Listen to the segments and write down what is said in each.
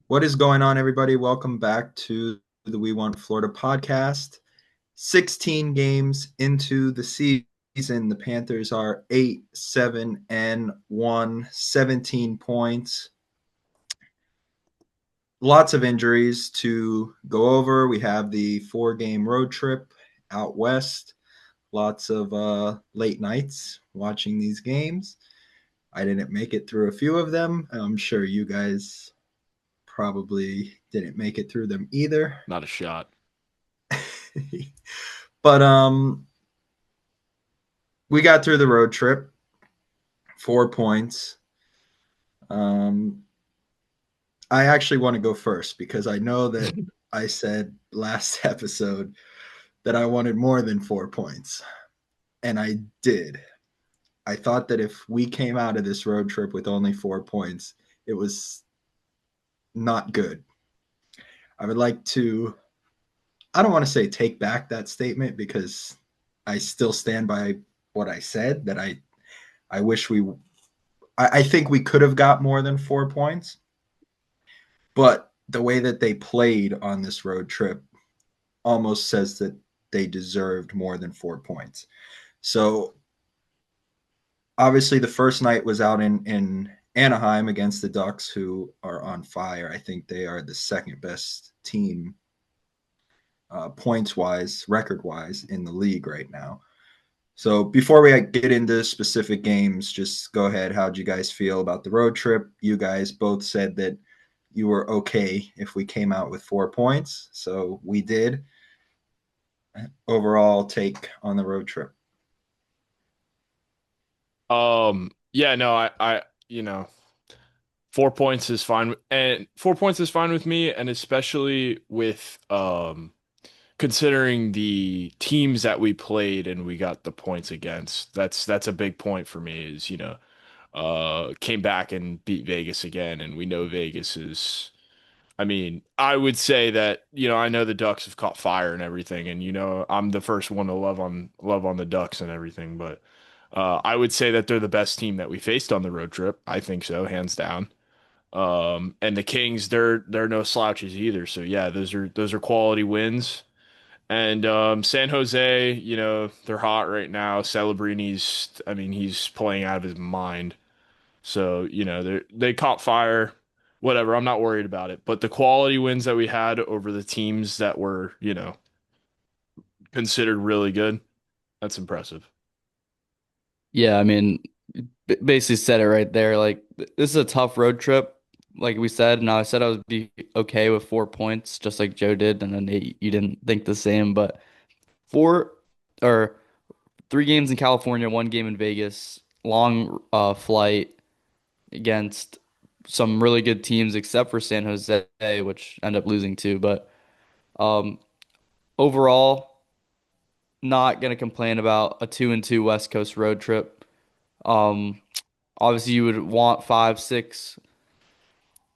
What is going on, everybody? Welcome back to the We Want Florida podcast. 16 games into the season. The Panthers are 8-7-1, 17 points. Lots of injuries to go over. We have the 4-game road trip out west. Lots of late nights watching these games. I didn't make it through a few of them. I'm sure you guys probably didn't make it through them either. Not a shot. But we got through the road trip, 4 points. Um, I actually want to go first because I know that I said last episode that I wanted more than 4 points, and I did. I thought that if we came out of this road trip with only 4 points, it was not good. I would like to, I don't want to say take back that statement because I still stand by what I said that I wish I think we could have got more than 4 points, but the way that they played on this road trip almost says that they deserved more than 4 points. So obviously the first night was out in Anaheim against the Ducks, who are on fire. I think they are the second best team points wise, record wise in the league right now. So before we get into specific games, just go ahead. How'd you guys feel about the road trip? You guys both said that you were okay if we came out with 4 points. So we did. Overall take on the road trip. Yeah, no, I, 4 points is fine, and 4 points is fine with me, and especially with considering the teams that we played and we got the points against. That's a big point for me. Is came back and beat Vegas again, and we know Vegas is. I mean, I would say that, I know the Ducks have caught fire and everything, and I'm the first one to love on the Ducks and everything, but I would say that they're the best team that we faced on the road trip. I think so, hands down. And the Kings, they're no slouches either. So yeah, those are quality wins. And San Jose, they're hot right now. Celebrini's, I mean, he's playing out of his mind. So, they caught fire. Whatever, I'm not worried about it. But the quality wins that we had over the teams that were, considered really good, that's impressive. Yeah, I mean, basically said it right there. Like, this is a tough road trip, like we said. Now, I said I would be okay with 4 points, just like Joe did, and then Nate, you didn't think the same. But four or 3 games in California, 1 game in Vegas, long flight against some really good teams, except for San Jose, which end up losing too. But um, overall, not gonna complain about a 2-2 West Coast road trip. Um, Obviously, you would want 5, 6,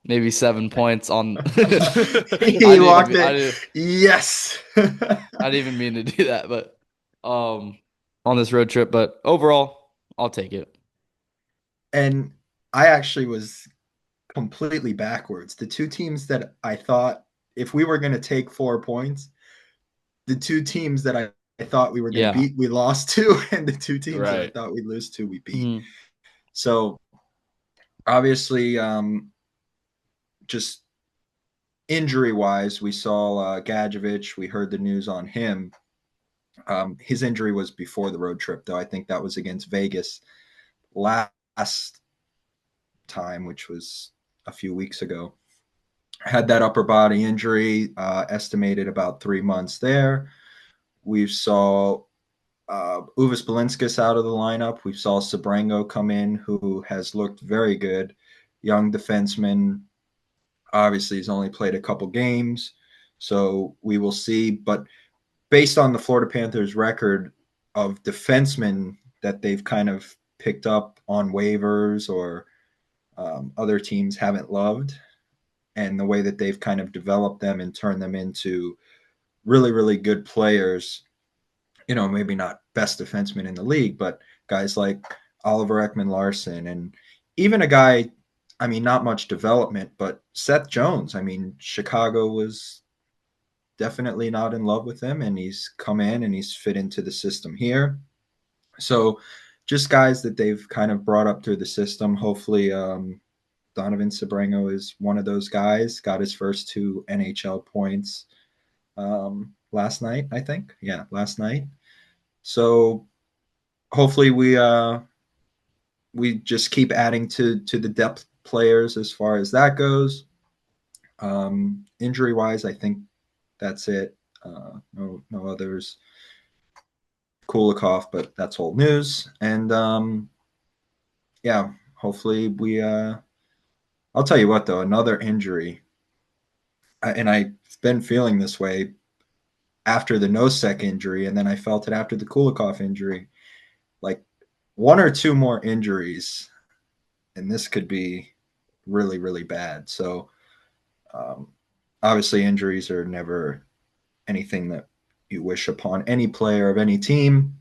maybe 7 points on. He walked I it. didn't, Yes. I didn't even mean to do that, but um, on this road trip. But overall, I'll take it. And I actually was completely backwards. The two teams that I thought if we were going to take 4 points, the two teams that I thought we were going to Yeah. beat, we lost to, and the two teams that I Right. thought we'd lose to, we beat. Mhm. So obviously, just injury wise, we saw Gadjevich. We heard the news on him. His injury was before the road trip, though. I think that was against Vegas last time, which was a few weeks ago. Had that upper body injury, estimated about 3 months there. We saw Uvis Balinskis out of the lineup. We saw Sabrango come in, who has looked very good. Young defenseman. Obviously, he's only played a couple games, so we will see. But based on the Florida Panthers' record of defensemen that they've kind of picked up on waivers or other teams haven't loved, and the way that they've kind of developed them and turned them into really, really good players, maybe not best defensemen in the league, but guys like Oliver Ekman Larson and even a guy I mean, not much development, but Seth Jones, I mean, Chicago was definitely not in love with him, and he's come in and he's fit into the system here. So just guys that they've kind of brought up through the system. Hopefully, Donovan Sabrango is one of those guys. Got his first two NHL points last night, I think. Yeah, last night. So hopefully we just keep adding to the depth players as far as that goes. Injury wise, I think that's it. No others. Kulikov, but that's old news. And yeah, hopefully we. I'll tell you what though, another injury, and I've been feeling this way after the Nosek injury, and then I felt it after the Kulikov injury. Like one or two more injuries, and this could be really, really bad. So um, obviously, injuries are never anything that you wish upon any player of any team.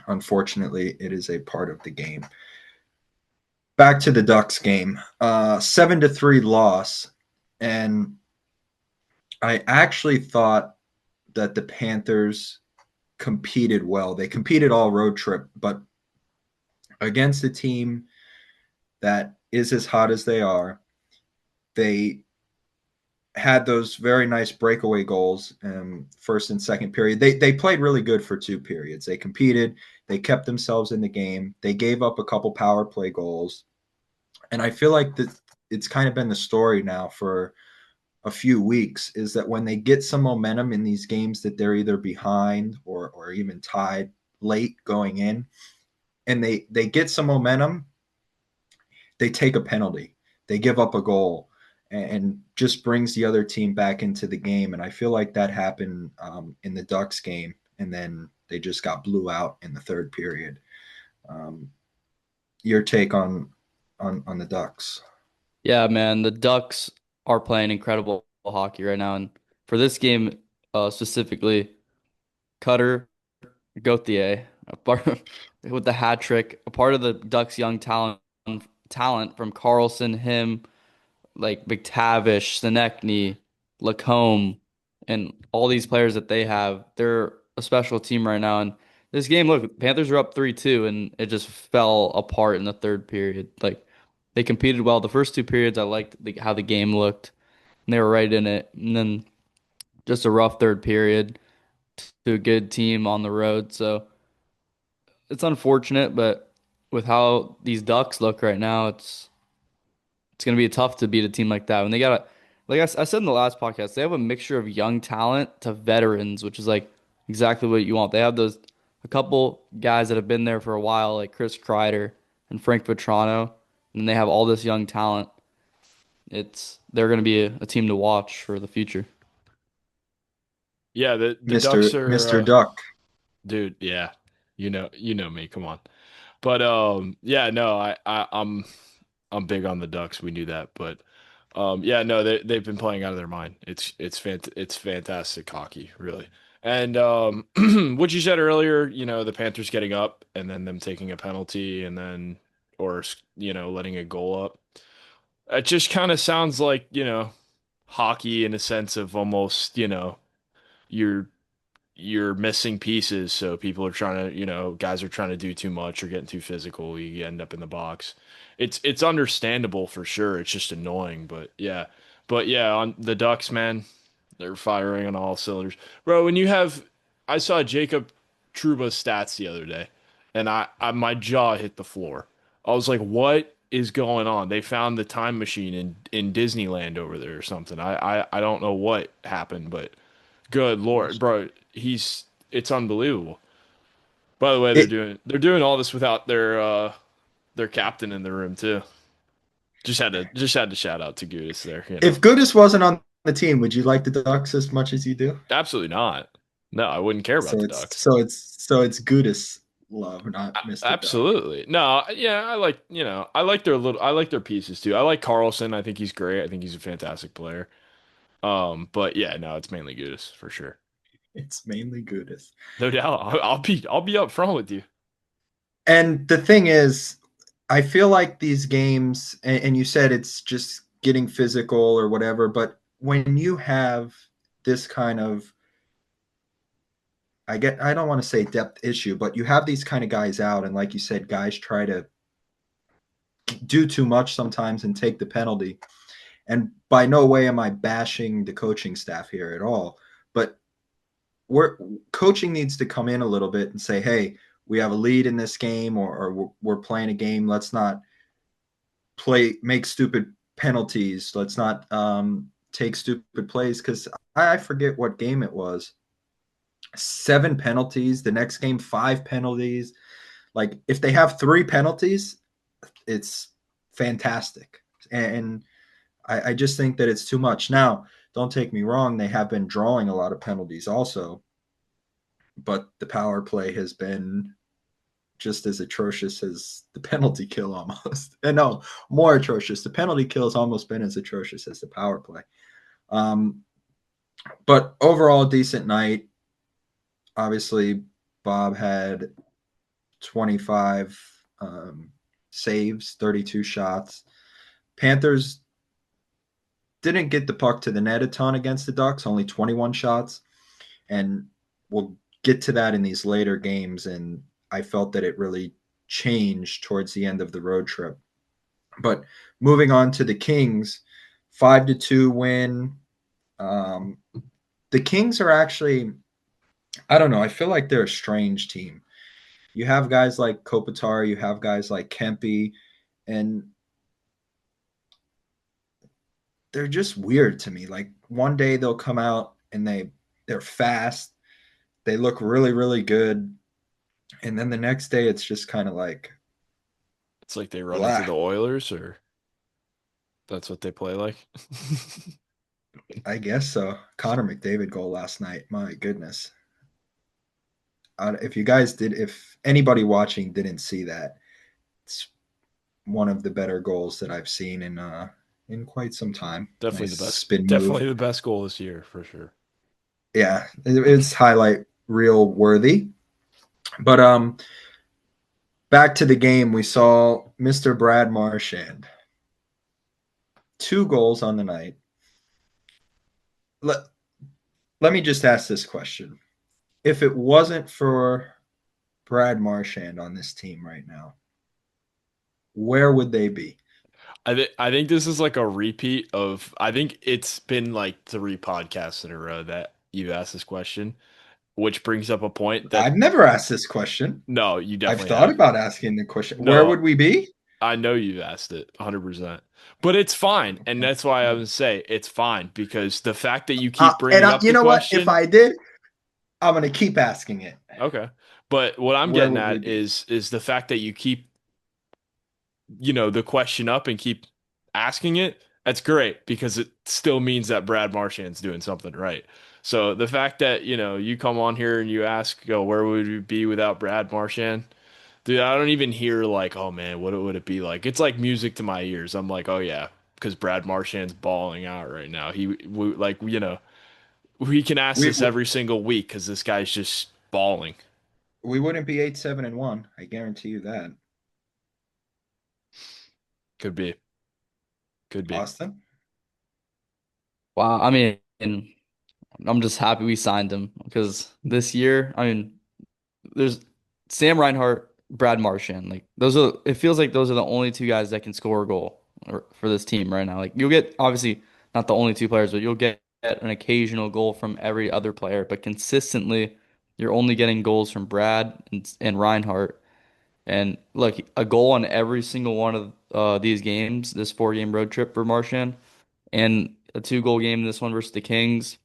Unfortunately, it is a part of the game. Back to the Ducks game, 7-3 loss, and I actually thought that the Panthers competed well. They competed all road trip, but against a team that is as hot as they are, they had those very nice breakaway goals first and second period. They played really good for two periods. They competed, they kept themselves in the game. They gave up a couple power play goals. And I feel like that it's kind of been the story now for a few weeks is that when they get some momentum in these games that they're either behind or even tied late going in, and they get some momentum, they take a penalty, they give up a goal, and just brings the other team back into the game. And I feel like that happened in the Ducks game, and then they just got blew out in the third period. Um, your take on the Ducks? Yeah, man, the Ducks are playing incredible hockey right now, and for this game specifically, Cutter Gauthier, with the hat trick, a part of the Ducks' young talent from Carlson, him, like McTavish, Konechny, Lacombe, and all these players that they have. They're a special team right now. And this game, look, Panthers were up 3-2, and it just fell apart in the third period. Like they competed well. The first two periods, I liked how the game looked, and they were right in it. And then just a rough third period to a good team on the road. So it's unfortunate, but with how these Ducks look right now, it's gonna be tough to beat a team like that. When they got like I said in the last podcast, they have a mixture of young talent to veterans, which is like exactly what you want. They have those a couple guys that have been there for a while, like Chris Kreider and Frank Vetrano, and they have all this young talent. They're gonna be a team to watch for the future. Yeah, the Ducks are Mr. Duck. dude, yeah. You know me, come on. But yeah, no, I'm big on the Ducks. We knew that, but yeah, no, they've been playing out of their mind. It's fantastic hockey, really. And what you said earlier, the Panthers getting up and then them taking a penalty and then or letting a goal up. It just kind of sounds like, hockey in a sense of almost, you're you're missing pieces, so people are trying to, guys are trying to do too much or getting too physical. You end up in the box. It's understandable for sure. It's just annoying, but yeah. But yeah, on the Ducks, man, they're firing on all cylinders. Bro, when you have I saw Jacob Trouba's stats the other day, and I my jaw hit the floor. I was like, what is going on? They found the time machine in Disneyland over there or something. I don't know what happened, but good Lord, bro, it's unbelievable. By the way, It, they're doing all this without their captain in the room too. Just had to shout out to Gudis there, if Goodis wasn't on the team, would you like the Ducks as much as you do? Absolutely not. No, I wouldn't care about So the it's Ducks. so it's so it's Goodis love, not Mr. Duck. Absolutely. No, yeah, I like their pieces too. I like Carlson. I think he's great. I think he's a fantastic player. But yeah, no, it's mainly Gudis for sure. It's mainly Goodis. No doubt. I'll be up front with you. And the thing is, I feel like these games, and you said it's just getting physical or whatever, but when you have this kind of, I don't want to say depth issue, but you have these kind of guys out, and like you said, guys try to do too much sometimes and take the penalty. And by no way am I bashing the coaching staff here at all, but we're coaching needs to come in a little bit and say, hey, we have a lead in this game, or we're playing a game. Let's not make stupid penalties. Let's not take stupid plays, because I forget what game it was. 7 penalties. The next game, 5 penalties. Like if they have 3 penalties, it's fantastic. And I just think that it's too much. Now, don't take me wrong, they have been drawing a lot of penalties also, but the power play has been just as atrocious as the penalty kill almost. And no, more atrocious. The penalty kill has almost been as atrocious as the power play. Um, but overall, decent night. Obviously, Bob had 25 saves, 32 shots. Panthers didn't get the puck to the net a ton against the Ducks, only 21 shots. And we'll get to that in these later games. And I felt that it really changed towards the end of the road trip. But moving on to the Kings, 5-2 win. Um, the Kings are actually, I don't know, I feel like they're a strange team. You have guys like Kopitar, you have guys like Kempe, and they're just weird to me. Like one day they'll come out and they're fast, they look really really good, and then the next day it's just kind of like It's like they run into blah. the Oilers, or that's what they play like. I guess so. Connor McDavid goal last night. My goodness. If you guys did, if anybody watching didn't see that, it's one of the better goals that I've seen in quite some time. Definitely Nice the best. spin move. Definitely the best goal this year for sure. Yeah, it's highlight reel worthy. But back to the game, we saw Mr. Brad Marchand. 2 goals on the night. Let, let me just ask this question. If it wasn't for Brad Marchand on this team right now, where would they be? I think this is like a repeat of, I think it's been like 3 podcasts in a row that you've asked this question, which brings up a point that I've never asked this question. no, you I've definitely thought have. about asking the question. Where No, would we be? I know you've asked it 100%. But it's fine. And Okay. that's why I would say it's fine because the fact that you keep And bringing up you the know what? If question, I did, I'm going to keep asking it. okay. But what I'm Where getting would we at be? is the fact that you keep, the question up and keep asking it. That's great because it still means that Brad Marchand's doing something right. So the fact that, you come on here and you ask, oh, where would we be without Brad Marchand? Dude, I don't even hear like, oh man, what would it be like? It's like music to my ears. I'm like, oh yeah, because Brad Marchand's balling out right now. We can ask We this every single week because this guy's just balling. we wouldn't be 8-7-1. I guarantee you that. Could be, could be. Austin? Wow, I mean, I'm just happy we signed him because this year, I mean, there's Sam Reinhart, Brad Marchand. Like those are, it feels like those are the only 2 guys that can score a goal for this team right now. Like you'll get obviously not the only 2 players, but you'll get an occasional goal from every other player. But consistently, you're only getting goals from Brad and Reinhart. And look, a goal on every single one of these games, this 4-game road trip for Marchand, and a 2-goal game in this one versus the Kings.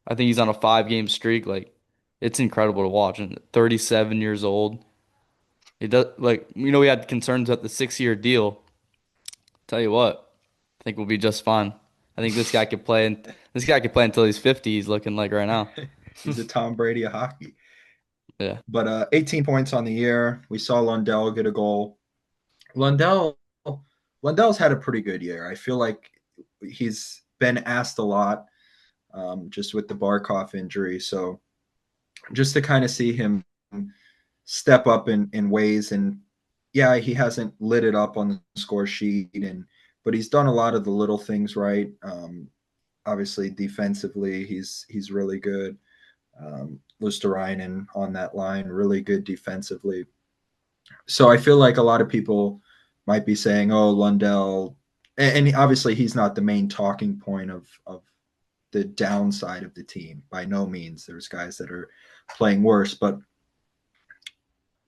I think he's on a 5-game streak. Like, it's incredible to watch. And 37 years old. It does like we had concerns about the 6-year deal. Tell you what, I think we'll be just fine. I think this guy could play until he's 50. He's looking like right now. He's a Tom Brady of hockey. Yeah. But 18 points on the year. We saw Lundell get a goal. Lundell Lundell's had a pretty good year. I feel like he's been asked a lot, just with the Barkov injury. So just to kind of see him step up in ways, and yeah, he hasn't lit it up on the score sheet, but he's done a lot of the little things right. Obviously, defensively, he's really good. Lusterainen on that line, really good defensively. So I feel like a lot of people might be saying, "Oh, Lundell," and obviously he's not the main talking point of the downside of the team by no means. There's guys that are playing worse, but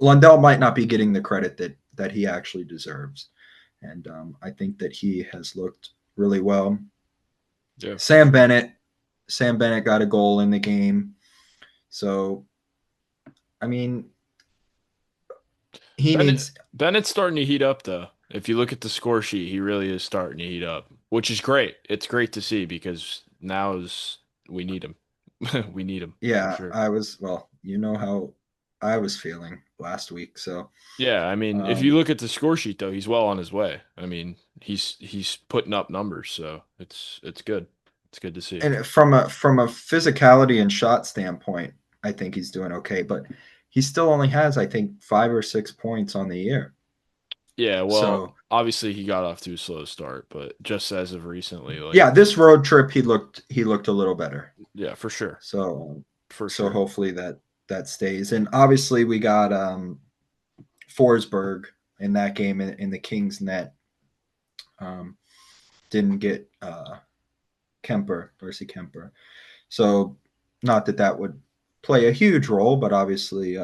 Lundell might not be getting the credit that he actually deserves, and I think that he has looked really well. Yeah, for Sam sure. Bennett, Sam Bennett got a goal in the game, so I mean he needs. Bennett's starting to heat up though. If you look at the score sheet, he really is starting to heat up, which is great. It's great to see because now is we need him. We need him for Yeah, sure. I was well. You know how I was feeling last week, so Yeah, I mean, if you um, look at the score sheet though, he's well on his way. I mean, he's putting up numbers, so it's good. It's good to see. and from a physicality and shot standpoint, I think he's doing okay. But he still only has, I think, 5 or 6 points on the year. Yeah, well, So obviously he got off to a slow start, but just as of recently, like yeah, this road trip he looked a little better. yeah, for sure. So For so sure. hopefully that stays. And obviously we got Forsberg in that game in the Kings net. Um, didn't get Kemper, Darcy Kemper. So not that would play a huge role, but obviously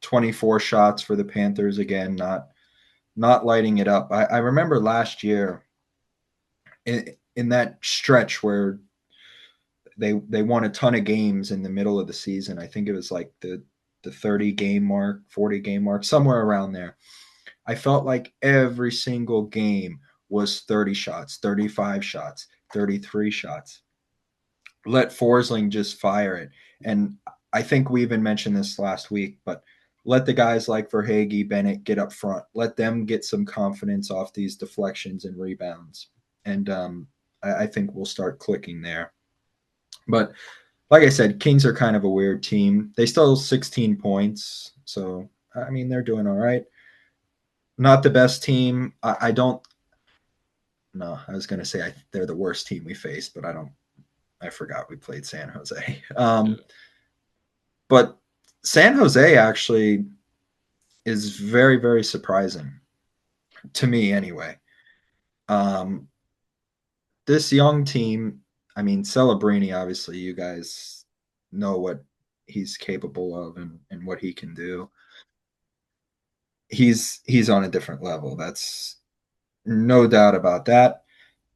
24 shots for the Panthers again, not lighting it up. I remember last year in that stretch where they won a ton of games in the middle of the season. I think it was like the 30 game mark, 40 game mark, somewhere around there. I felt like every single game was 30 shots, 35 shots, 33 shots. Let Forsling just fire it. And I think we even mentioned this last week, but let the guys like Verhage, Bennett get up front. Let them get some confidence off these deflections and rebounds. And I think we'll start clicking there. But like I said, Kings are kind of a weird team. They still have 16 points. So, I mean, they're doing all right. Not the best team. I don't. No, I was going to say they're the worst team we faced, but I don't. I forgot we played San Jose. Yeah. But San Jose actually is very, very surprising to me, anyway. Um, this young team, I mean, Celebrini, obviously, you guys know what he's capable of and what he can do. He's on a different level. That's no doubt about that.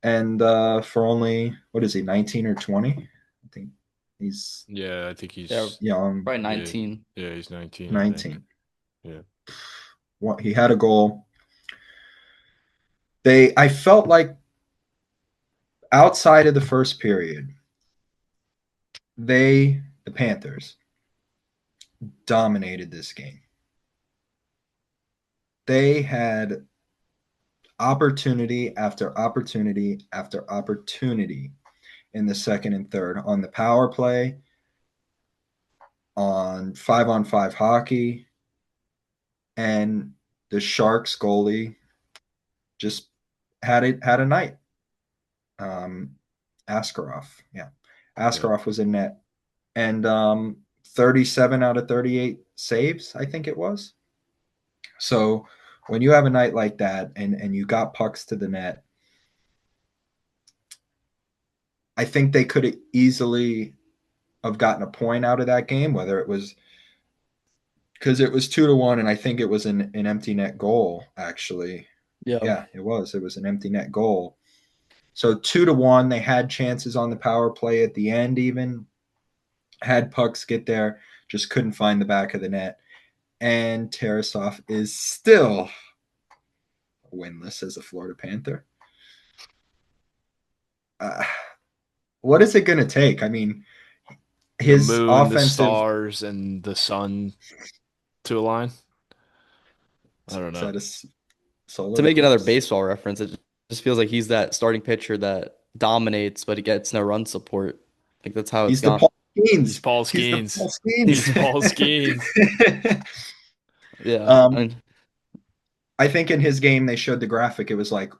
And for only what is he, 19 or 20? I think he's Yeah, I think Yeah, he's young, probably yeah, 19. yeah, he's 19, I think. 19. Yeah. He had a goal. I felt like outside of the first period, the Panthers, dominated this game. They had opportunity after opportunity after opportunity in the second and third on the power play, on 5-on-5 hockey, and the Sharks goalie just had a night. Um, Askarov, yeah, Yeah. Askarov was in net, and 37 out of 38 saves, I think it was. So when you have a night like that and you got pucks to the net, I think they could have easily have gotten a point out of that game, whether it was because it was 2-1, and I think it was an empty net goal, actually. Yeah. Yeah, it was. It was an empty net goal. So 2-1, they had chances on the power play at the end, even had pucks get there, just couldn't find the back of the net. And Tarasov is still winless as a Florida Panther. Uh, what is it going to take? I mean, The his moon, the offensive stars, and the sun to align. I don't is know. that a To solar make another eclipse? baseball reference, it just feels like he's that starting pitcher that dominates, but he gets no run support. Like that's how it's He's the gone. Paul He's Skeens. Paul He's the Paul Skeens. Skeens. He's Paul Skeens. Yeah. I um, mean, I think in his game they showed the graphic. It was like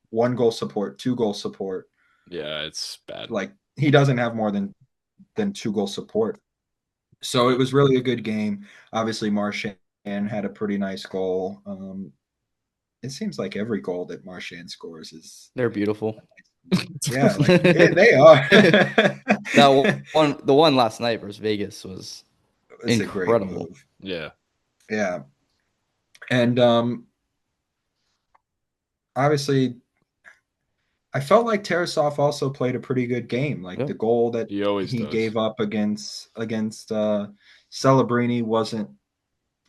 1 goal support, 2 goal support. Yeah, it's bad. Like he doesn't have more than 2 goal support. So it Yeah. was really a good game. Obviously, Marchand had a pretty nice goal. It seems like every goal that Marchand scores is They're beautiful. yeah, like they are. That one, the one last night versus Vegas was It's a great incredible. move. Yeah. Yeah, and obviously, I felt like Tarasov also played a pretty good game. Like Yeah. the goal that He always he does. gave up against Celebrini wasn't.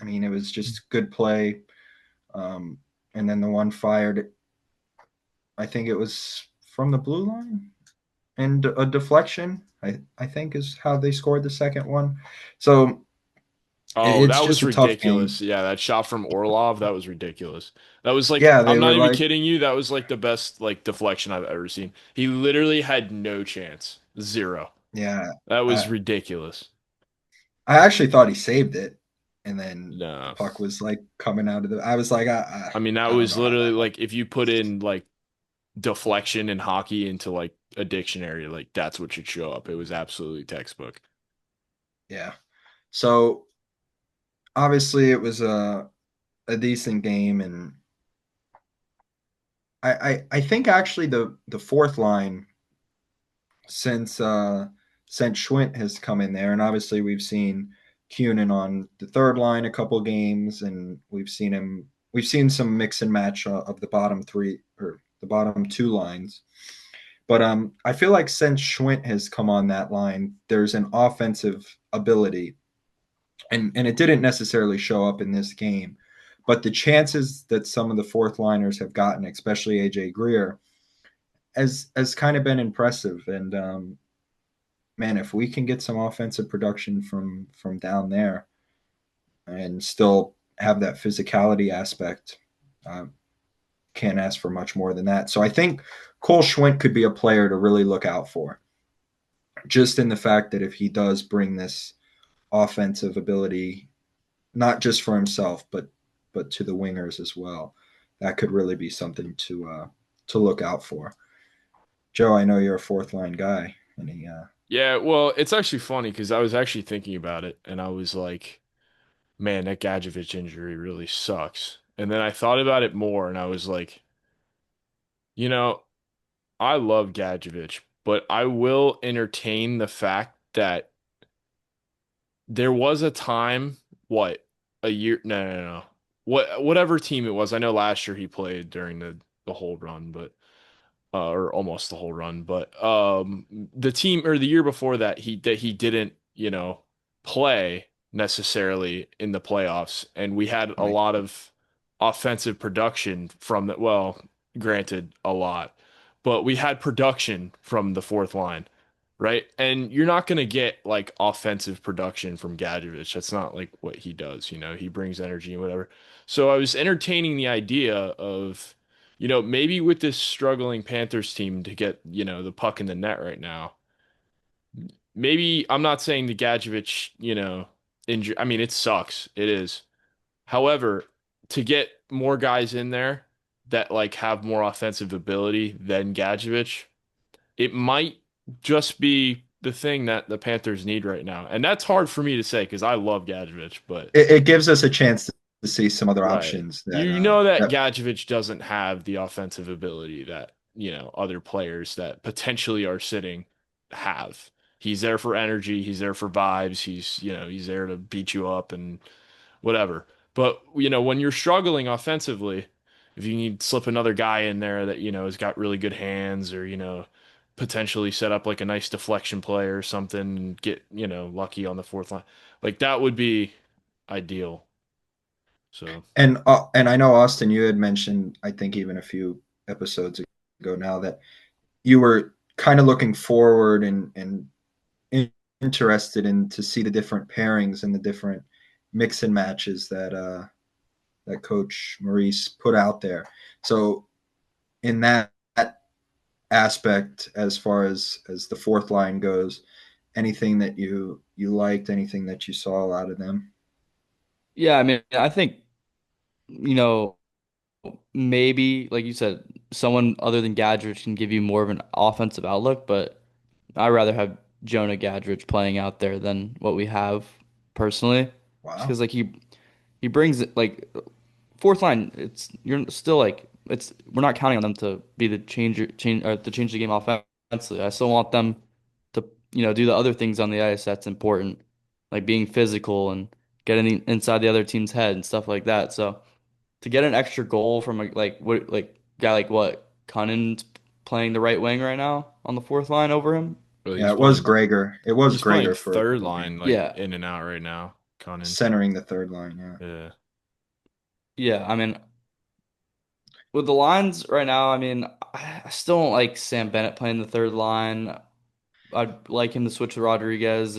I mean, it was just good play. Um, and then the one fired, I think it was from the blue line and a deflection. I think is how they scored the second one. So Oh, it's that just was a tough game. ridiculous. Yeah, that shot from Orlov, that was ridiculous. That was like, Yeah, I'm they not were even like, kidding you. That was like the best like deflection I've ever seen. He literally had no chance. Zero. yeah. That was I ridiculous. I actually thought he saved it, and then the No. puck was like coming out of the. I was like, I mean, that I don't was know how literally that like if you put in like deflection in hockey into like a dictionary, like that's what should show up. It was absolutely textbook. yeah. So obviously it was a decent game, and I think actually the fourth line since since Schwint has come in there, and obviously we've seen Cunin on the third line a couple games, and we've seen some mix and match of the bottom three or the bottom two lines. But I feel like since Schwint has come on that line, there's an offensive ability, and it didn't necessarily show up in this game, but the chances that some of the fourth liners have gotten, especially AJ Greer, has kind of been impressive. And man, if we can get some offensive production from down there and still have that physicality aspect, uh, can't ask for much more than that. So I think Cole Schwint could be a player to really look out for, just in the fact that if he does bring this offensive ability, not just for himself, but to the wingers as well, that could really be something to look out for. Joe, I know you're a fourth line guy, and he Yeah, well, it's actually funny because I was actually thinking about it and I was like, man, that Gadjevich injury really sucks. And then I thought about it more and I was like, you know, I love Gadjevich, but I will entertain the fact that there was a time, what, a year, no. Whatever team it was. I know last year he played during the whole run, but or almost the whole run, but the team or the year before that he didn't, play necessarily in the playoffs, and we had a right. lot of offensive production from that. Well, granted, a lot, but we had production from the fourth line, right? And you're not gonna get like offensive production from Gadjevich. That's not like what he does, He brings energy and whatever. So I was entertaining the idea of maybe with this struggling Panthers team to get, the puck in the net right now, maybe I'm not saying the Gadjevich, injury. I mean, it sucks. It is. However, to get more guys in there that like have more offensive ability than Gadjevich, it might just be the thing that the Panthers need right now. And that's hard for me to say because I love Gadjevich, but It gives us a chance to see some other right. options You know that that Gadjevich doesn't have the offensive ability that, other players that potentially are sitting have. He's there for energy, he's there for vibes, he's there to beat you up and whatever. But, when you're struggling offensively, if you need to slip another guy in there that, has got really good hands or, potentially set up like a nice deflection play or something and get, lucky on the fourth line, like that would be ideal. So. and I know Austin, you had mentioned, I think even a few episodes ago now, that you were kind of looking forward and interested in to see the different pairings and the different mix and matches that Coach Maurice put out there. So in that aspect, as far as the fourth line goes, anything that you liked, anything that you saw out of them? Yeah, I mean, I think, you know, maybe, like you said, someone other than Gadrich can give you more of an offensive outlook, but I'd rather have Jonah Gadrich playing out there than what we have personally. Just Wow. because like he brings it like fourth line, it's you're still like it's we're not counting on them to be the change or to change the game offensively. I still want them to do the other things on the ice that's important, like being physical and getting inside the other team's head and stuff like that. So to get an extra goal from a like what like guy like what Cunning's playing the right wing right now on the fourth line over him. Well, Yeah, it was Gregor. It was he's playing Gregor for a third couple line, games, like Yeah, in and out right now. Conan. centering the third line. Yeah. Yeah. yeah. I mean, with the lines right now, I mean, I still don't like Sam Bennett playing the third line. I'd like him to switch to Rodriguez,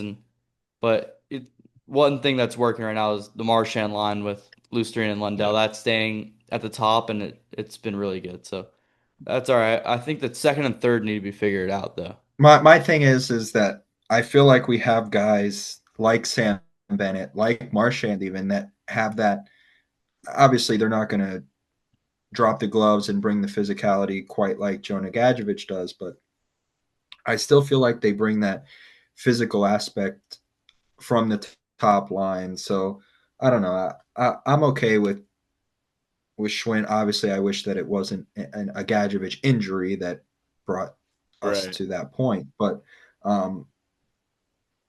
but one thing that's working right now is the Marchand line with Lustrian and Lundell. Yeah. That's staying at the top, and it's been really good. So that's all right. I think that second and third need to be figured out, though. My thing is that I feel like we have guys like Sam Bennett, like Marchand, even that have that. Obviously, they're not going to drop the gloves and bring the physicality quite like Jonah Gadjevich does, but I still feel like they bring that physical aspect from the top line. So I don't know. I'm okay with Schwinn. Obviously, I wish that it wasn't a Gadjevich injury that brought us Right. to that point, but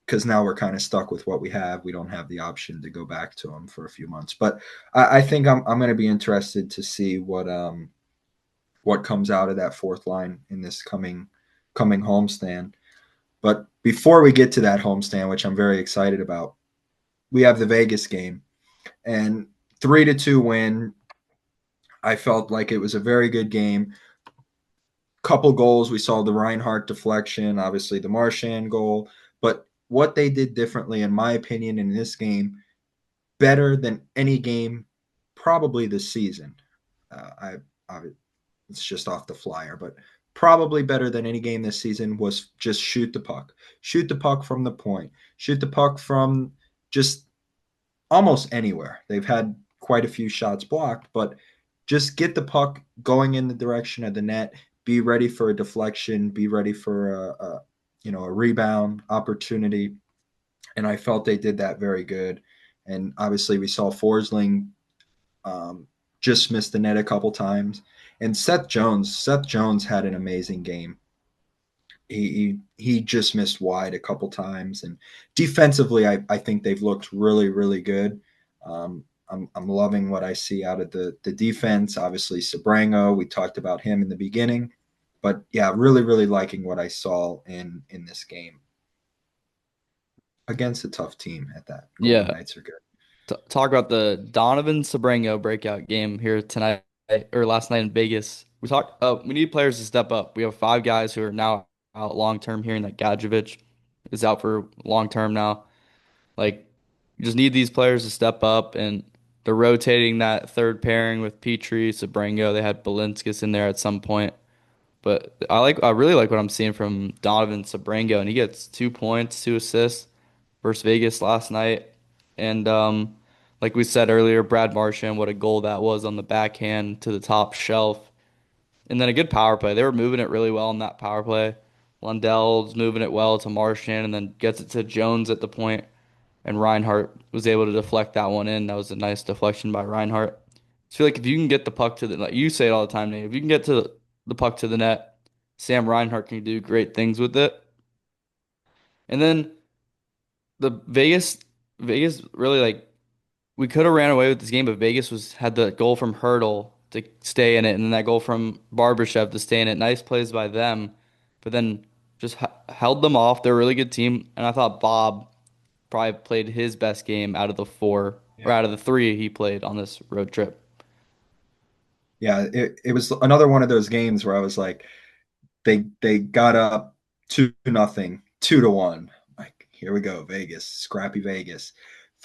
because now we're kind of stuck with what we have. We don't have the option to go back to him for a few months. But I think I'm going to be interested to see what comes out of that fourth line in this coming homestand. But before we get to that homestand, which I'm very excited about, we have the Vegas game and 3-2 win. I felt like it was a very good game. Couple goals. We saw the Reinhardt deflection, obviously the Marchand goal. But what they did differently, in my opinion, in this game, better than any game probably this season. I it's just off the flyer, but probably better than any game this season was just shoot the puck from the point, shoot the puck from just almost anywhere. They've had quite a few shots blocked, but just get the puck going in the direction of the net. Be ready for a deflection. Be ready for a rebound opportunity. And I felt they did that very good. And obviously, we saw Forsling um, just missed the net a couple times. And Seth Jones had an amazing game. He just missed wide a couple times, and defensively, I think they've looked really really good. I'm loving what I see out of the defense. Obviously, Sabrango, we talked about him in the beginning, but yeah, really really liking what I saw in this game against a tough team at that. Golden Yeah. Knights are good. T talk about the Donovan Sabrango breakout game here tonight or last night in Vegas. We need players to step up. We have five guys who are now out long term, hearing that Gadjevich is out for long term now. Like, you just need these players to step up, and they're rotating that third pairing with Petrie, Sabrango. They had Balinskis in there at some point. But I really like what I'm seeing from Donovan Sabrango, and he gets 2 points, 2 assists versus Vegas last night. And like we said earlier, Brad Marchand, what a goal that was on the backhand to the top shelf. And then a good power play. They were moving it really well in that power play. Lundell's moving it well to Marchand and then gets it to Jones at the point, and Reinhardt was able to deflect that one in. That was a nice deflection by Reinhardt. I feel like if you can get the puck to the, like you say it all the time, Nate, if you can get to the puck to the net, Sam Reinhart can do great things with it. And then the Vegas really like we could have ran away with this game, but Vegas was had the goal from Hurdle to stay in it, and then that goal from Barbashev to stay in it. Nice plays by them, but then just held them off. They're a really good team, and I thought Bob probably played his best game out of the four or Yeah. out of the three he played on this road trip. Yeah, it was another one of those games where I was like, they got up 2-0, 2-1. Like, here we go, Vegas, scrappy Vegas.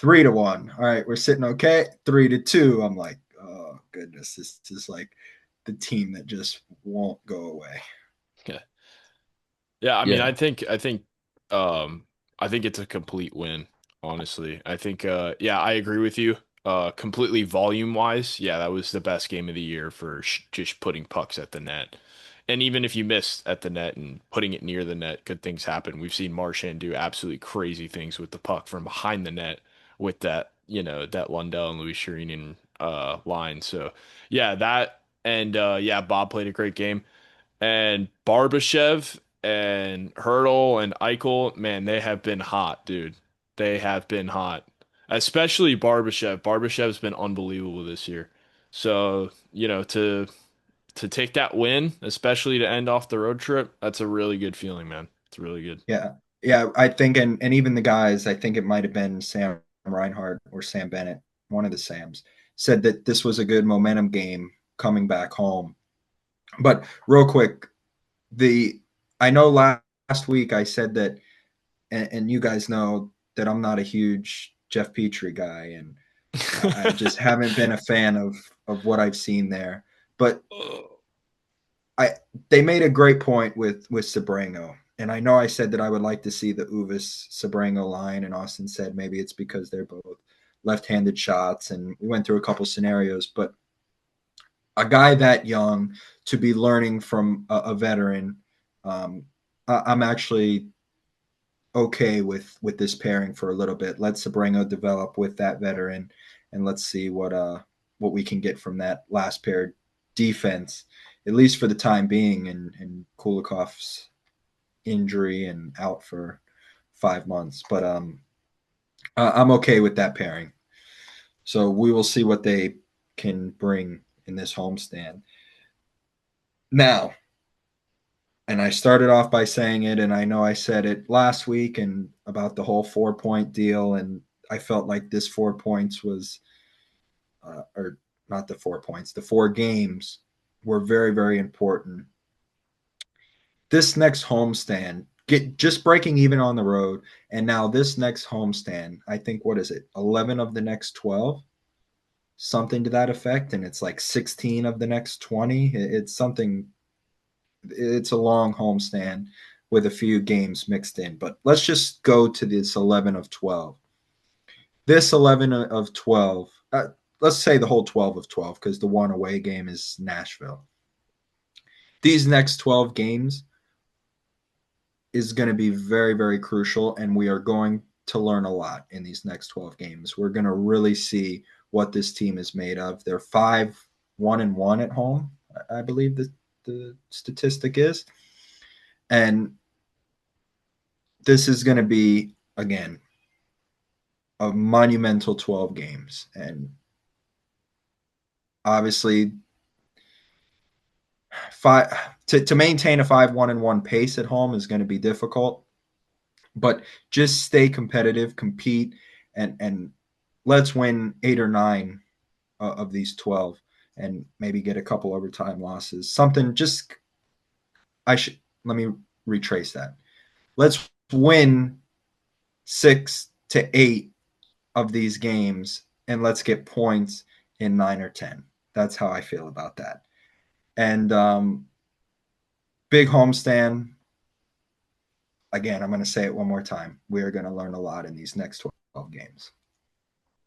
3-1. All right, we're sitting okay. 3-2. I'm like, oh goodness, this is like the team that just won't go away. Yeah. Yeah, I mean, Yeah, um I think it's a complete win, honestly. I think yeah, I agree with you. Completely volume wise, yeah, that was the best game of the year for sh just putting pucks at the net. And even if you miss at the net and putting it near the net, good things happen. We've seen Marchand do absolutely crazy things with the puck from behind the net with that, that Lundell and Louis Sherinian line. So yeah, that and yeah, Bob played a great game. And Barbashev and Hurdle and Eichel, man, they have been hot, dude. They have been hot. Especially Barbashev. Barbashev's been unbelievable this year. So, to take that win, especially to end off the road trip, that's a really good feeling, man. It's really good. Yeah. Yeah, I think and even the guys, I think it might have been Sam Reinhart or Sam Bennett, one of the Sams, said that this was a good momentum game coming back home. But real quick, the I know last week I said that, and you guys know that I'm not a huge Jeff Petrie guy, and I just haven't been a fan of what I've seen there. But I they made a great point with Sabrango, and I know I said that I would like to see the Uvis Sabrango line, and Austin said maybe it's because they're both left-handed shots, and we went through a couple scenarios, but a guy that young to be learning from a veteran, um, I'm actually okay with this pairing for a little bit. Let Sabrango develop with that veteran, and let's see what we can get from that last pair defense, at least for the time being. And Kulikov's injury and out for 5 months, but I'm okay with that pairing. So we will see what they can bring in this homestand. Now, and I started off by saying it, and I know I said it last week and about the whole 4 point deal, and I felt like this 4 points was, or not the 4 points, the 4 games were very, very important. This next homestand, get just breaking even on the road, and now this next homestand, I think what is it, 11 of the next 12, something to that effect, and it's like 16 of the next 20. It's something it's a long homestand with a few games mixed in. But let's just go to this 11 of 12. This 11 of 12, let's say the whole 12 of 12 because the one away game is Nashville. These next 12 games is going to be very, very crucial, and we are going to learn a lot in these next 12 games. We're going to really see what this team is made of. They're 5-1-1 at home, I believe the statistic is. And this is going to be, again, a monumental 12 games. And obviously, five to maintain a 5-1-1 pace at home is going to be difficult. But just stay competitive, compete, and let's win 8 or 9 of these 12 and maybe get a couple overtime losses. Something just, let me retrace that. Let's win 6 to 8 of these games and let's get points in 9 or 10. That's how I feel about that. And big homestand. Again, I'm going to say it one more time. We are going to learn a lot in these next 12 games.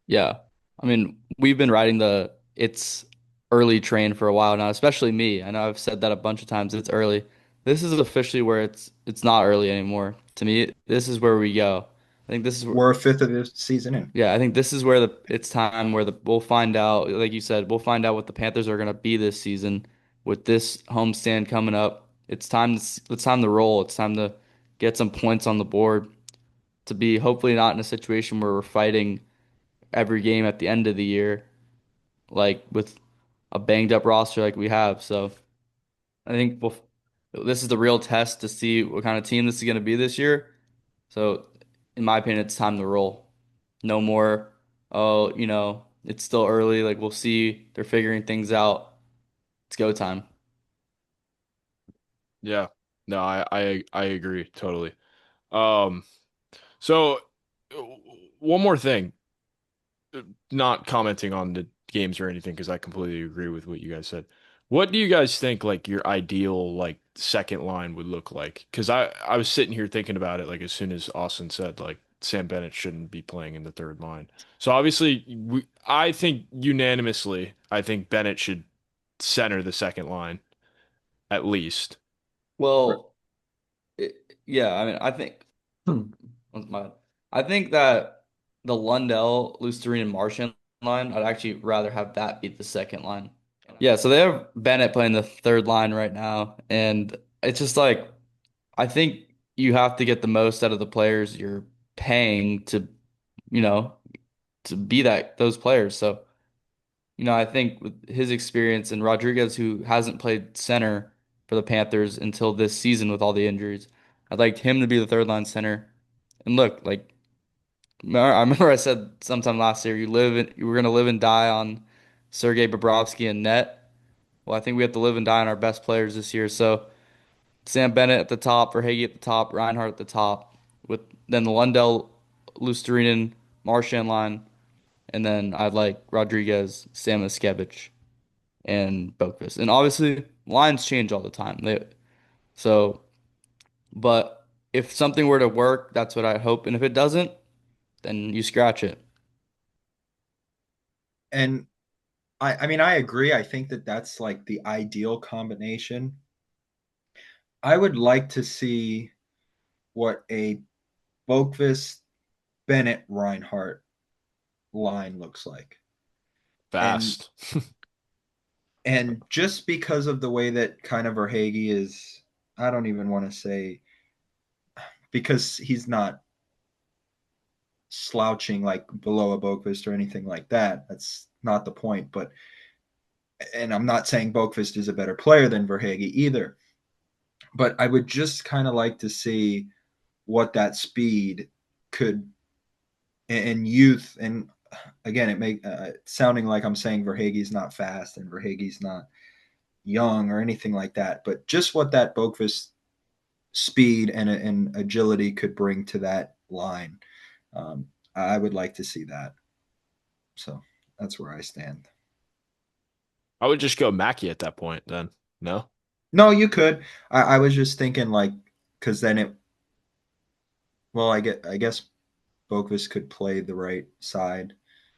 Yeah. I mean, we've been riding the it's early train for a while now, especially me. I know I've said that a bunch of times. It's early. This is officially where it's not early anymore. To me, this is where we go. I think this is We're a fifth of the season in. yeah, I think this is where it's time where we'll find out, like you said, we'll find out what the Panthers are gonna be this season with this homestand coming up. It's time to roll. It's time to get some points on the board to be hopefully not in a situation where we're fighting every game at the end of the year, like with a banged up roster like we have. So I think this is the real test to see what kind of team this is going to be this year. So in my opinion, it's time to roll. No more, oh, it's still early. Like we'll see. They're figuring things out. It's go time. Yeah. No, I agree totally. Um, so one more thing, not commenting on the games or anything because I completely agree with what you guys said. What do you guys think like your ideal second line would look like? Because I was sitting here thinking about it like as soon as Austin said like Sam Bennett shouldn't be playing in the third line. So obviously, I think unanimously, I think Bennett should center the second line at least. Well, yeah, I mean, I think what's my I think that the Lundell, Lusterin, and Martian line, I'd actually rather have that be the second line. Yeah, so they have Bennett playing the third line right now, and it's just like I think you have to get the most out of the players you're paying you know, to be those players. So, I think with his experience and Rodriguez, who hasn't played center for the Panthers until this season with all the injuries, I'd like him to be the third line center. And look, like I remember I said sometime last year, you were gonna live and die on Sergei Bobrovsky and net. Well, I think we have to live and die on our best players this year. So Sam Bennett at the top, Verhaeghe at the top, Reinhardt at the top, with then the Lundell, Lusterinen, Marchand line, and then I'd like Rodriguez, Sam Miskevich, and Boqvist. And obviously, lines change all the time. So, but if something were to work, that's what I hope. And if it doesn't, then you scratch it. And I mean, I agree. I think that that's like the ideal combination. I would like to see what a Boqvist, Bennett, Reinhardt line looks like. And Fast. just because of the way that kind of Verhage is, I don't even want to say because he's not slouching like below a Boqvist or anything like that. That's not the point. But and I'm not saying Boqvist is a better player than Verhage either. But I would just kind of like to see what that speed could and youth and again it make sounding like I'm saying Verhage's not fast and Verhage's not young or anything like that, but just what that Boqvist speed and agility could bring to that line. I would like to see that. So that's where I stand. I would just go Mackey at that point then. No? No, you could. I was just thinking like because then it. Well, I guess Boqvist could play the right side.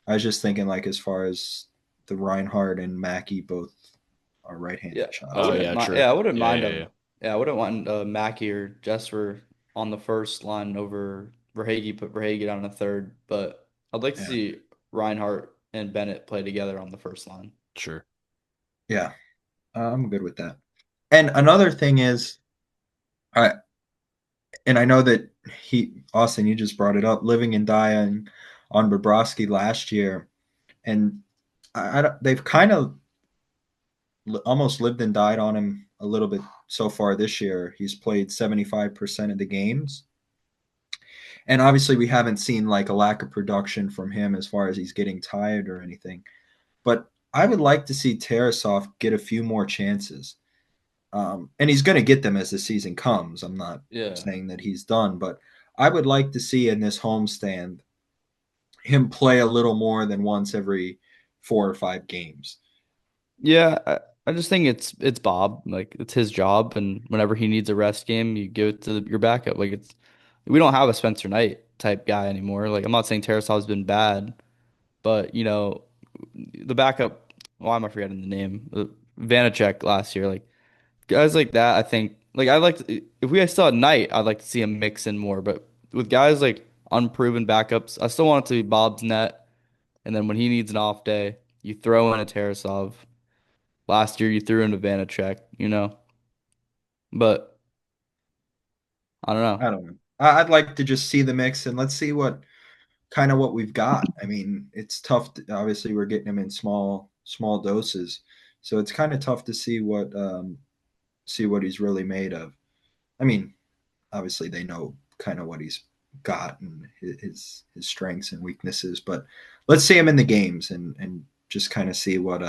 I was just thinking like as far as the Reinhardt and Mackey both are Yeah, right-handed I shots. Oh wouldn't yeah, mind. true. Yeah, I wouldn't Yeah, mind yeah, yeah. I wouldn't want Mackey or Jesper on the first line over Verhage. Put Verhage on the third, but I'd like to Yeah, see Reinhardt and Bennett play together on the first line. Sure. yeah, I'm good with that. And another thing is, I and I know that Austin, you just brought it up, living and dying on Bobrovsky last year, and they've kind of almost lived and died on him a little bit so far this year. He's played 75% of the games. And obviously we haven't seen like a lack of production from him as far as he's getting tired or anything. But I would like to see Tarasov get a few more chances. And he's going to get them as the season comes. I'm not Yeah. saying that he's done, but I would like to see in this homestand him play a little more than once every 4 or 5 games. Yeah, I just think it's Bob. Like it's his job, and whenever he needs a rest game, you give it to your backup. Like we don't have a Spencer Knight type guy anymore. Like I'm not saying Tarasov's been bad, but the backup. Why am I forgetting the name? Vanacek last year. Like guys like that, I think. Like if we still had Knight, I'd like to see him mix in more. But with guys like unproven backups, I still want it to be Bob's net. And then when he needs an off day, you throw in a Tarasov. Last year you threw in a Vanacek. But I don't know. I don't know. I'd like to just see the mix and let's see what kind of what we've got. I mean, it's tough. Obviously, we're getting him in small doses, so it's kind of tough to see what he's really made of. I mean, obviously they know kind of what he's got and his strengths and weaknesses, but let's see him in the games and just kind of see what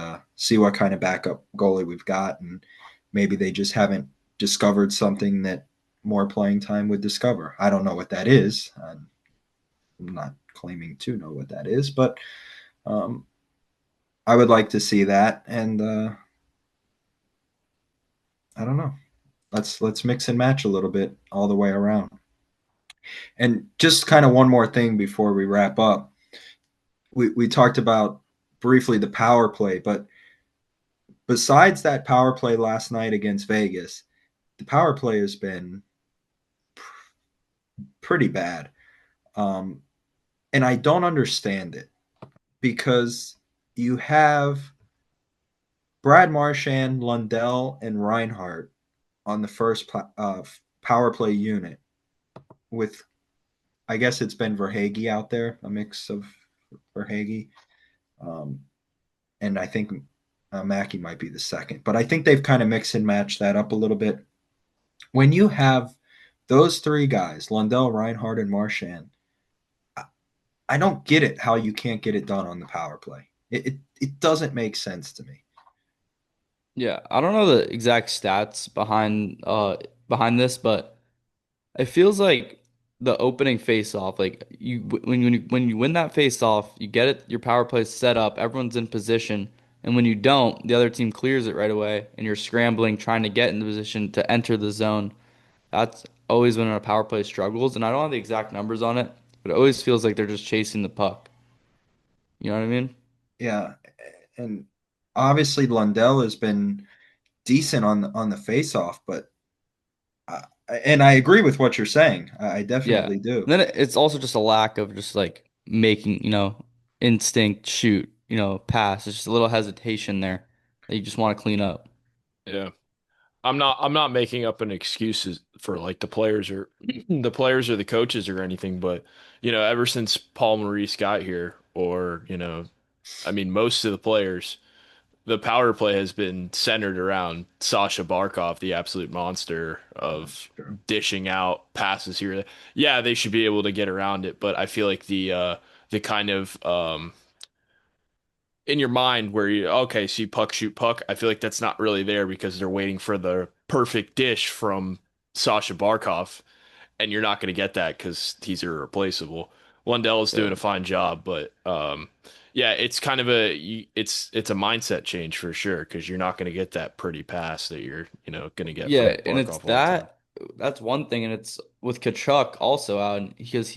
kind of backup goalie we've got, and maybe they just haven't discovered something that more playing time would discover. I don't know what that is. I'm not claiming to know what that is, but um, I would like to see that, and I don't know. Let's mix and match a little bit all the way around. And just kind of one more thing before we wrap up. We talked about briefly the power play, but besides that power play last night against Vegas, the power play has been pretty bad. Um, and I don't understand it because you have Brad Marchand, Lundell, and Reinhardt on the first power play unit with, I guess it's been Verhage out there, a mix of Verhage. Um, and I think Mackey might be the second. But I think they've kind of mixed and matched that up a little bit. When you have those three guys, Lundell, Reinhardt, and Marchand, I don't get it how you can't get it done on the power play. It doesn't make sense to me. Yeah, I don't know the exact stats behind this, but it feels like the opening face off, like when you win that face off, you get it, your power play set up, everyone's in position, and when you don't, the other team clears it right away, and you're scrambling trying to get in the position to enter the zone. That's always when a power play struggles, and I don't have the exact numbers on it, but it always feels like they're just chasing the puck. You know what I mean? Yeah, and obviously Lundell has been decent on the face off, but and I agree with what you're saying. I Yeah. definitely do. And then it's also just a lack of just like making, instinct shoot, pass. It's just a little hesitation there that you just want to clean up. Yeah. I'm not making up an excuses for like the players or the players or the coaches or anything, but ever since Paul Maurice got here, or I mean most of the players, the power play has been centered around Sasha Barkov, the absolute monster That's of true. dishing out passes here. Yeah, they should be able to get around it, but I feel like the kind of in your mind where you okay, see puck shoot puck. I feel like that's not really there because they're waiting for the perfect dish from Sasha Barkov, and you're not going to get that because he's irreplaceable. Lundell is doing Yeah. a fine job, but yeah, it's kind of it's a mindset change for sure because you're not going to get that pretty pass that you're going to get Yeah, from and it's Barkov all the time. that's one thing, and it's with Kachuk also out because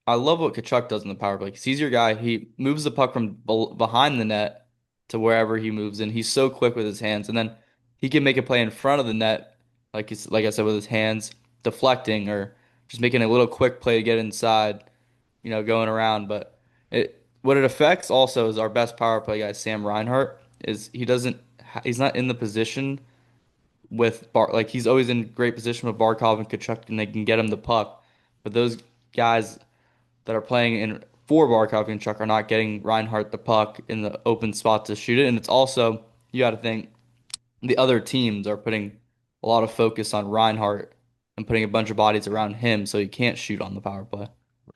I love what Kachuk does in the power play. 'Cause he's your guy. He moves the puck from behind the net to wherever he moves in. He's so quick with his hands, and then he can make a play in front of the net, like I said, with his hands deflecting or just making a little quick play to get inside, going around. But what it affects also is our best power play guy, Sam Reinhart, is he's not in the position with like he's always in great position with Barkov and Kachuk, and they can get him the puck. But those guys that are playing in for Barkov and Kachuk are not getting Reinhardt the puck in the open spot to shoot it. And it's also you got to think the other teams are putting a lot of focus on Reinhardt and putting a bunch of bodies around him, so he can't shoot on the power play.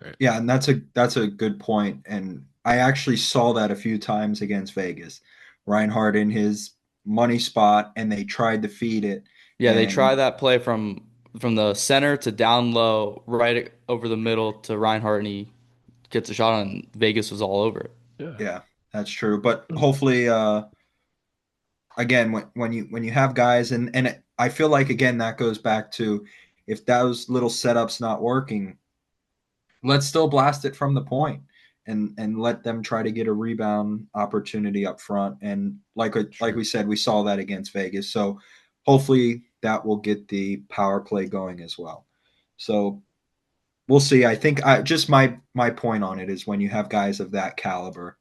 Right. Yeah, and that's a good point. And I actually saw that a few times against Vegas. Reinhardt in his money spot, and they tried to feed it. Yeah, they And try that play from the center to down low, right over the middle to Reinhardt, and he gets a shot on. Vegas was all over it. Yeah. yeah, that's true. But hopefully, again, when you have guys, and I feel like again that goes back to if those little setups not working, let's still blast it from the point and let them try to get a rebound opportunity up front. And like Sure. we said, we saw that against Vegas. So hopefully that will get the power play going as well. So we'll see. I think just my point on it is when you have guys of that caliber,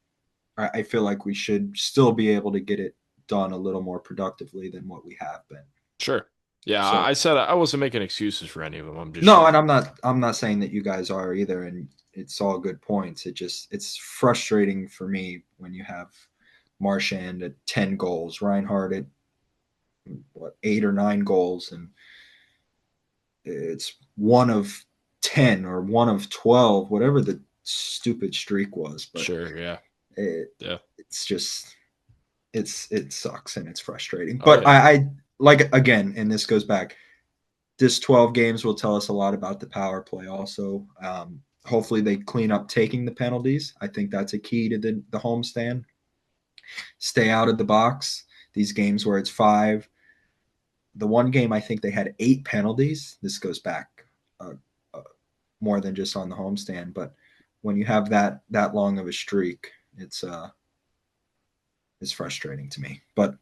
I feel like we should still be able to get it done a little more productively than what we have been. Sure. Yeah, I So said I wasn't making excuses for any of them. I'm just no, and saying. I'm not saying that you guys are either, and it's all good points. It's frustrating for me when you have Marchand at 10 goals, Reinhardt at what 8 or 9 goals, and it's one of 10 or one of 12, whatever the stupid streak was. But Sure. Yeah. it Yeah. it's just it sucks and it's frustrating. Oh But yeah. I like again, and this goes back. This 12 games will tell us a lot about the power play also. Hopefully they clean up taking the penalties. I think that's a key to the homestand. Stay out of the box. These games where it's five. The one game I think they had 8 penalties. This goes back uh, more than just on the homestand. But when you have that long of a streak, it's frustrating to me. But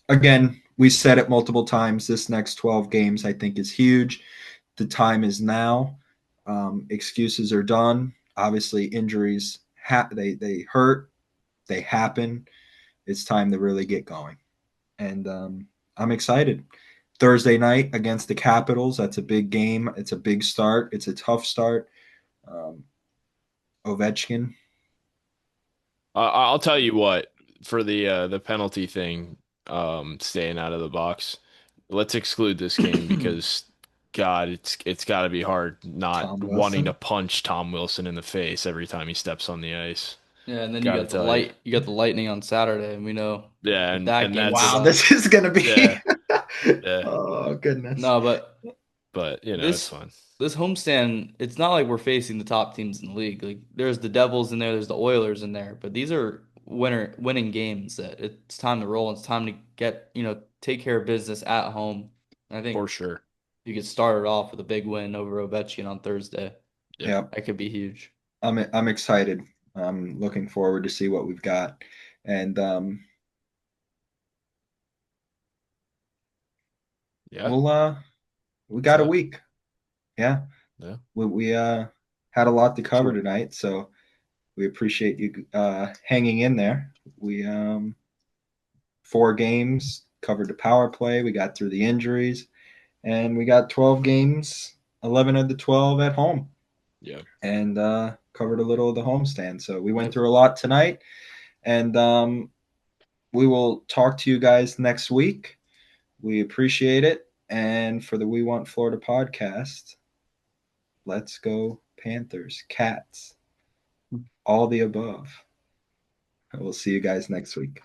again, we said it multiple times. This next 12 games, I think, is huge. The time is now. Excuses are done. Obviously, injuries they hurt. They happen. It's time to really get going. And I'm excited. Thursday night against the Capitals. That's a big game. It's a big start. It's a tough start. Um, Ovechkin. I'll tell you what, for the penalty thing, staying out of the box, let's exclude this game because God, it's got to be hard not Tom wanting to Wilson. punch Tom Wilson in the face every time he steps on the ice. Yeah, and then Got to tell you, you got the Lightning on Saturday, and we know yeah, what that and game's that's Wow, about. this is gonna be. yeah, yeah, Oh goodness. No, but but it's this fun this homestand, it's not like we're facing the top teams in the league. Like there's the Devils in there, there's the Oilers in there, but these are winning games that it's time to roll. It's time to get, take care of business at home. And I think for sure. you could start it off with a big win over Ovechkin on Thursday. Yeah, Yeah, That could be huge. I'm excited. I'm looking forward to see what we've got, and yeah. we'll we What's got a up? week. Yeah, Yeah, we had a lot to cover sure. tonight, so we appreciate you hanging in there. We 4 games covered the power play. We got through the injuries, and we got 12 games, 11 of the 12 at home, Yeah, and covered a little of the homestand. So we went yep. through a lot tonight, and we will talk to you guys next week. We appreciate it. And for the We Want Florida podcast, let's go Panthers, Cats, all the above. We'll see you guys next week.